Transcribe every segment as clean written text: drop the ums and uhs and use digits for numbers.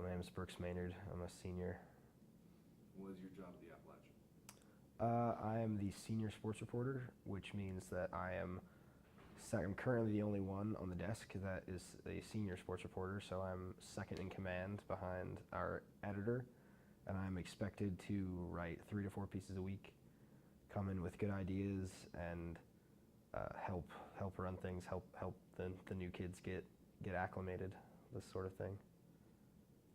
My name is Brooks Maynard. I'm a senior. What is your job at the Appalachian? I am the senior sports reporter, which means that I'm currently the only one on the desk that is a senior sports reporter, so I'm second in command behind our editor, and I'm expected to write 3 to 4 pieces a week, come in with good ideas, and help run things, help the new kids get acclimated, this sort of thing.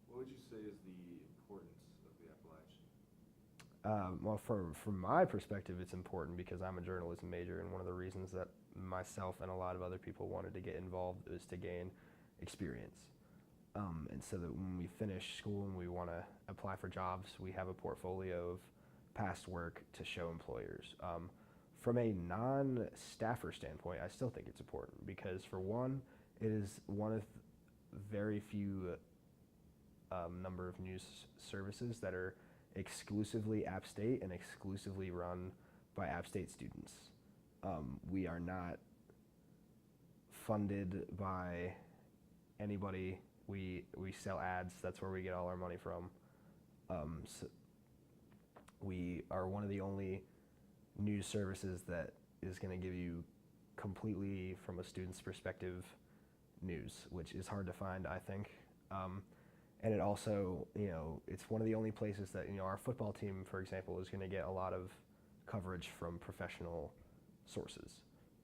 What would you say is the importance of the Appalachian? Well, from my perspective, it's important because I'm a journalism major, and one of the reasons that myself and a lot of other people wanted to get involved was to gain experience. And so that when we finish school and we want to apply for jobs, we have a portfolio of past work to show employers. From a non-staffer standpoint, I still think it's important because, for one, it is one of very few number of news services that are exclusively App State and exclusively run by App State students. We are not funded by anybody. We sell ads. That's where we get all our money from. So we are one of the only news services that is going to give you completely, from a student's perspective, news, which is hard to find, I think. And it also, it's one of the only places that, our football team, for example, is going to get a lot of coverage from professional sources.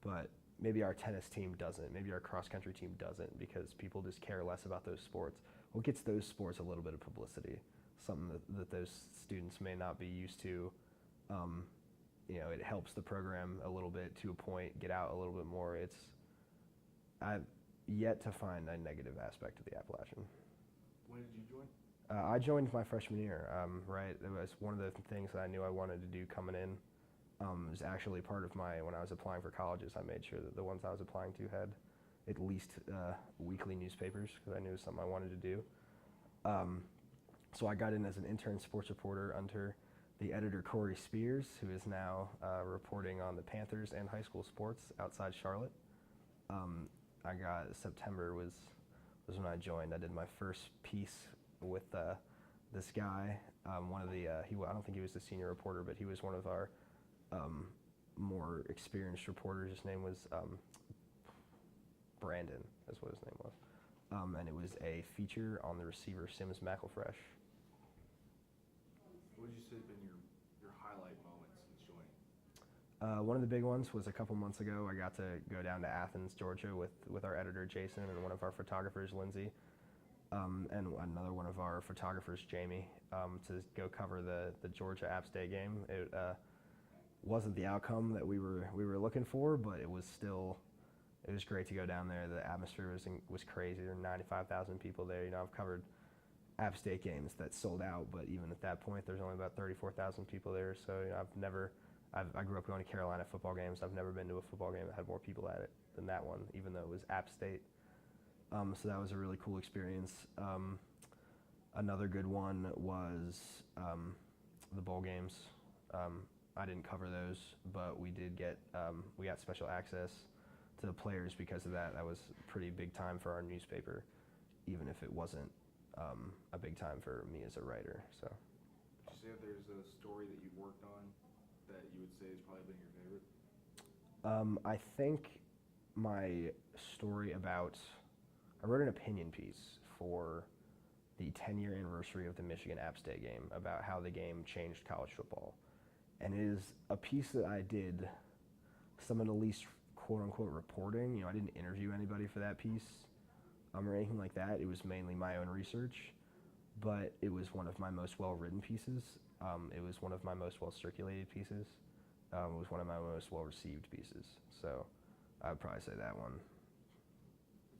But maybe our tennis team doesn't, maybe our cross country team doesn't, because people just care less about those sports. What gets those sports a little bit of publicity, something that those students may not be used to. It helps the program a little bit to a point, get out a little bit more. I've yet to find a negative aspect of the Appalachian. When did you join? I joined my freshman year, right? It was one of the things that I knew I wanted to do coming in. It was actually part of when I was applying for colleges, I made sure that the ones I was applying to had at least weekly newspapers, because I knew it was something I wanted to do. So I got in as an intern sports reporter under the editor Corey Spears, who is now reporting on the Panthers and high school sports outside Charlotte. September was when I joined. I did my first piece with this guy. I don't think he was the senior reporter, but he was one of our more experienced reporters. His name was Brandon, that's what his name was. And it was a feature on the receiver Sims McElfresh. What would you say have been your highlight moments since joining? One of the big ones was a couple months ago. I got to go down to Athens, Georgia with our editor, Jason, and one of our photographers, Lindsay, and another one of our photographers, Jamie, to go cover the Georgia App State game. It wasn't the outcome that we were looking for, but it was great to go down there. The atmosphere was crazy. There were 95,000 people there. I've covered App State games that sold out, but even at that point, there's only about 34,000 people there. So I grew up going to Carolina football games. I've never been to a football game that had more people at it than that one, even though it was App State. So that was a really cool experience. Another good one was the bowl games. I didn't cover those, but we got special access to the players because of that. That was pretty big time for our newspaper, even if it wasn't a big time for me as a writer. So. Would you say that there's a story that you've worked on that you would say has probably been your favorite? I think my story I wrote an opinion piece for the 10-year anniversary of the Michigan App State game about how the game changed college football. And it is a piece that I did some of the least quote-unquote reporting. I didn't interview anybody for that piece or anything like that. It was mainly my own research, but it was one of my most well-written pieces. It was one of my most well-circulated pieces. It was one of my most well-received pieces. So I would probably say that one.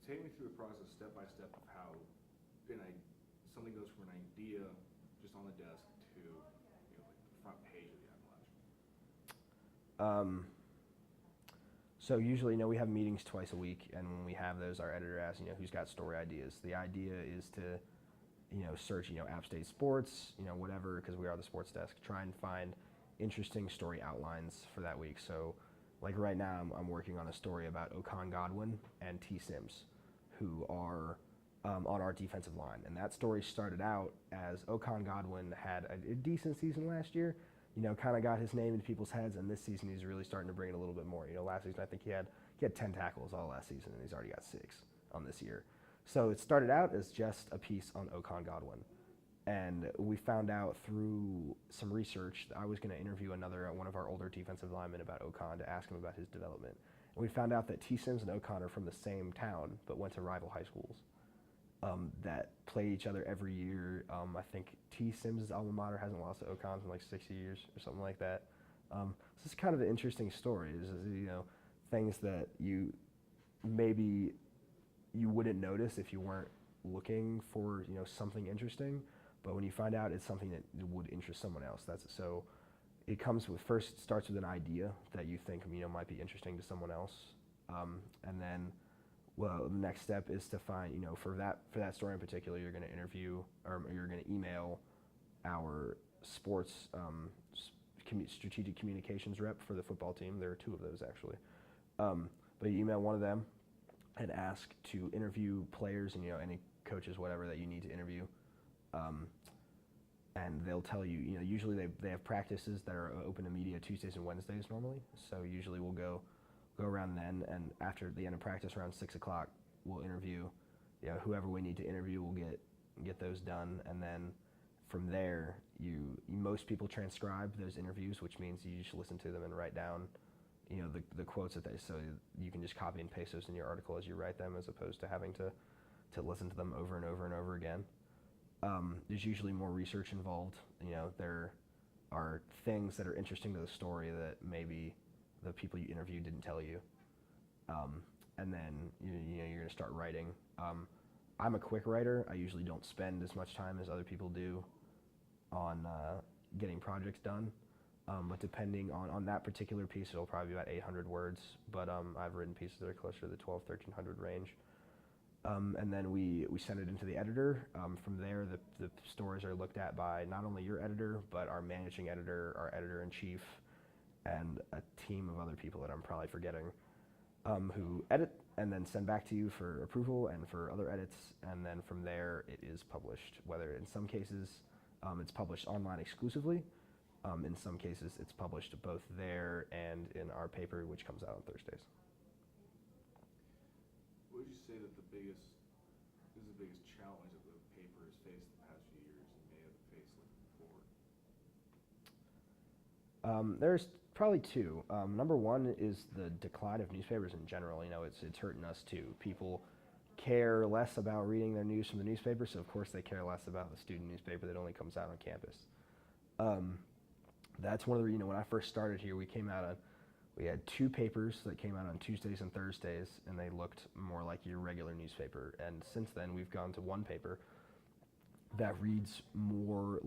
Take me through the process step by step of how something goes from an idea just on the desk to the front page of the Appalachian. So usually, we have meetings twice a week, and when we have those, our editor asks, who's got story ideas. The idea is to, search, App State sports, whatever, because we are the sports desk, try and find interesting story outlines for that week. So, like right now, I'm working on a story about Okan Godwin and T. Sims, who are on our defensive line. And that story started out as Ocon Godwin had a decent season last year, kind of got his name into people's heads, and this season he's really starting to bring it a little bit more. Last season I think he had 10 tackles all last season, and he's already got 6 on this year. So it started out as just a piece on Ocon Godwin. And we found out through some research that I was going to interview one of our older defensive linemen about Ocon to ask him about his development. And we found out that T. Sims and Ocon are from the same town, but went to rival high schools that play each other every year. I think T. Sims' alma mater hasn't lost to Ocon's in like 60 years or something like that. So it's kind of an interesting story. Is things that maybe you wouldn't notice if you weren't looking for something interesting. But when you find out it's something that would interest someone else, so it starts with an idea that you think might be interesting to someone else, and then the next step is to find for that story in particular, you're going to interview or you're going to email our sports strategic communications rep for the football team. There are 2 of those actually, but you email one of them and ask to interview players and any coaches, whatever that you need to interview. And they'll tell you, usually they have practices that are open to media Tuesdays and Wednesdays normally. So usually we'll go around then, and after the end of practice around 6 o'clock, we'll interview, whoever we need to interview. We'll get those done, and then from there, most people transcribe those interviews, which means you just listen to them and write down, the quotes so you can just copy and paste those in your article as you write them, as opposed to having to listen to them over and over and over again. There's usually more research involved. There are things that are interesting to the story that maybe the people you interviewed didn't tell you. And then you're going to start writing. I'm a quick writer. I usually don't spend as much time as other people do on getting projects done. But depending on that particular piece, it'll probably be about 800 words. But I've written pieces that are closer to the 1,300 range. And then we send it into the editor. From there, the stories are looked at by not only your editor, but our managing editor, our editor-in-chief, and a team of other people that I'm probably forgetting, who edit and then send back to you for approval and for other edits. And then from there, it is published, whether in some cases it's published online exclusively. In some cases, it's published both there and in our paper, which comes out on Thursdays. What would you say that the biggest challenge that the paper has faced the past few years and may have faced looking forward? There's probably 2. Number 1 is the decline of newspapers in general. It's hurting us too. People care less about reading their news from the newspaper, so of course they care less about the student newspaper that only comes out on campus. That's one of the when I first started here, we had 2 papers that came out on Tuesdays and Thursdays, and they looked more like your regular newspaper. And since then, we've gone to 1 paper that reads more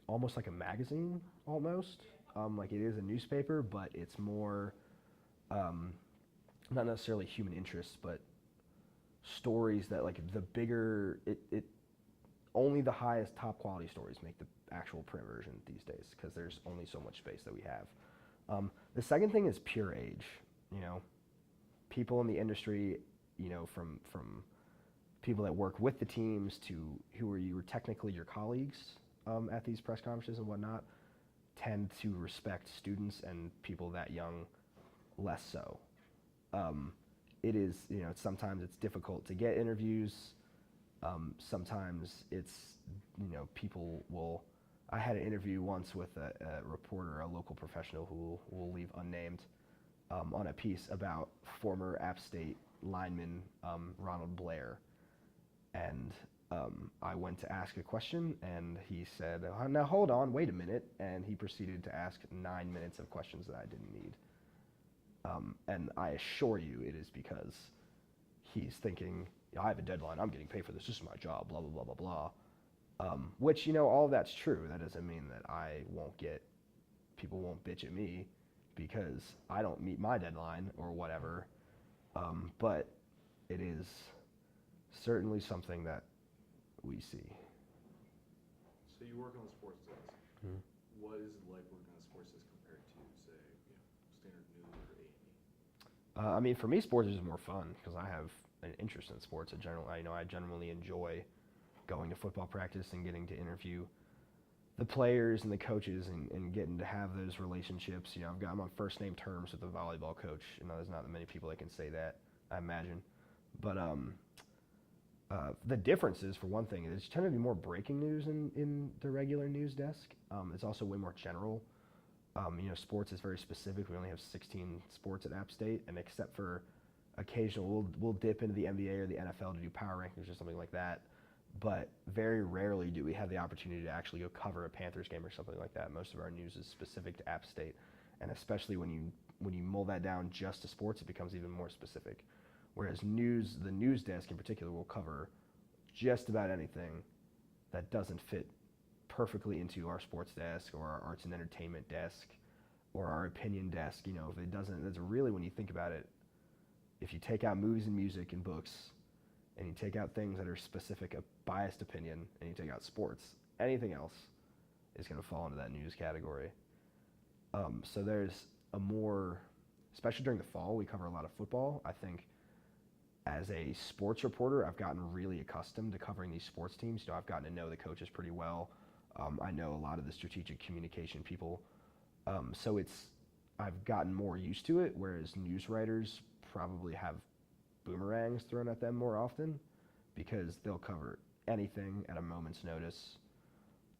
almost like a magazine, almost. Like it is a newspaper, but it's more, not necessarily human interest, but stories that the bigger, only the highest top quality stories make the actual print version these days, because there's only so much space that we have. The second thing is pure age. People in the industry, from people that work with the teams to who are technically your colleagues at these press conferences and whatnot, tend to respect students, and people that young less so. It is, sometimes it's difficult to get interviews. Sometimes it's, people will. I had an interview once with a reporter, a local professional who will leave unnamed, on a piece about former App State lineman Ronald Blair. And I went to ask a question, and he said, "Now hold on, wait a minute," and he proceeded to ask 9 minutes of questions that I didn't need. And I assure you it is because he's thinking, I have a deadline, I'm getting paid for this is my job, blah, blah, blah, blah, blah. Which, all of that's true. That doesn't mean that people won't bitch at me because I don't meet my deadline or whatever. But it is certainly something that we see. So you work on the sports desk. Mm-hmm. What is it like working on the sports desk compared to, say, Standard News or A&E? For me, sports is more fun because I have an interest in sports. I generally enjoy going to football practice and getting to interview the players and the coaches and getting to have those relationships. I'm on first name terms with the volleyball coach. There's not many people that can say that, I imagine. But the difference is, for one thing, there's tend to be more breaking news in the regular news desk. It's also way more general. Sports is very specific. We only have 16 sports at App State, and except for occasional, we'll dip into the NBA or the NFL to do power rankings or something like that. But very rarely do we have the opportunity to actually go cover a Panthers game or something like that. Most of our news is specific to App State, and especially when you mull that down just to sports, it becomes even more specific. Whereas the news desk in particular will cover just about anything that doesn't fit perfectly into our sports desk or our arts and entertainment desk or our opinion desk. If it doesn't, that's really, when you think about it, if you take out movies and music and books, and you take out things that are specific, a biased opinion, and you take out sports, anything else is going to fall into that news category. So there's a more, especially during the fall, we cover a lot of football. I think as a sports reporter, I've gotten really accustomed to covering these sports teams. I've gotten to know the coaches pretty well. I know a lot of the strategic communication people. So I've gotten more used to it, whereas news writers probably have boomerangs thrown at them more often because they'll cover anything at a moment's notice.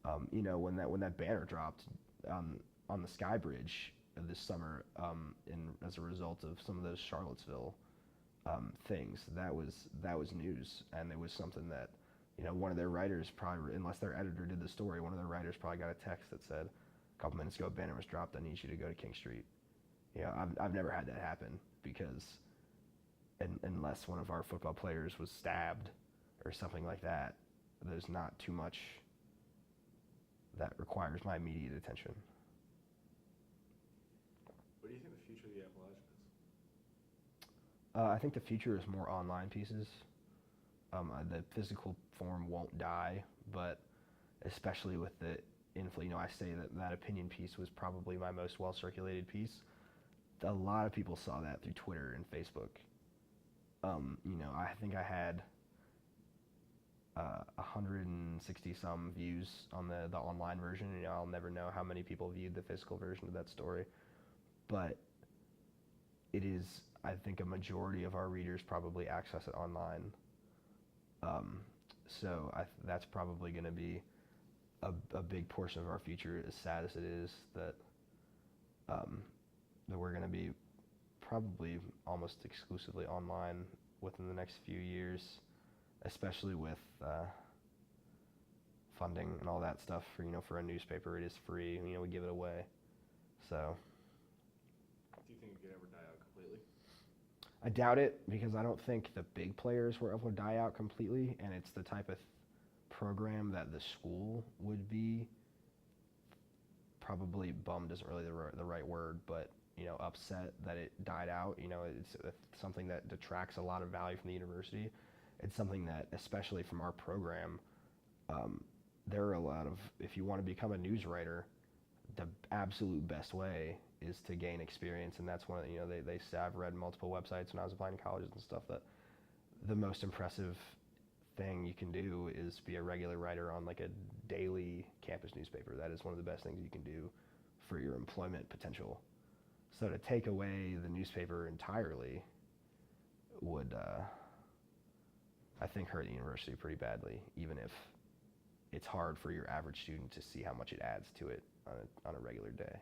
When that banner dropped on the Sky Bridge this summer, as a result of some of those Charlottesville things, that was news, and it was something that one of their writers probably, unless their editor did the story, one of their writers probably got a text that said, a couple minutes ago, a banner was dropped. I need you to go to King Street. I've never had that happen because unless one of our football players was stabbed or something like that, there's not too much that requires my immediate attention. What do you think the future of the Appalachian is? I think the future is more online pieces. The physical form won't die, but especially with the I say that opinion piece was probably my most well-circulated piece. A lot of people saw that through Twitter and Facebook. I think I had 160 some views on the online version. I'll never know how many people viewed the physical version of that story, but it is, I think, a majority of our readers probably access it online. So that's probably going to be a big portion of our future, as sad as it is, that we're going to be probably almost exclusively online within the next few years, especially with funding and all that stuff. For a newspaper, it is free. We give it away. So. Do you think it could ever die out completely? I doubt it, because I don't think the big players were able to die out completely, and it's the type of program that the school would be probably bummed isn't really the right word, but upset that it died out. It's something that detracts a lot of value from the university. It's something that, especially from our program, there are a lot of, if you want to become a news writer, the absolute best way is to gain experience, and that's one of they say, I've read multiple websites when I was applying to colleges and stuff, that the most impressive thing you can do is be a regular writer on like a daily campus newspaper. That is one of the best things you can do for your employment potential. So to take away the newspaper entirely would, I think, hurt the university pretty badly, even if it's hard for your average student to see how much it adds to it on a regular day.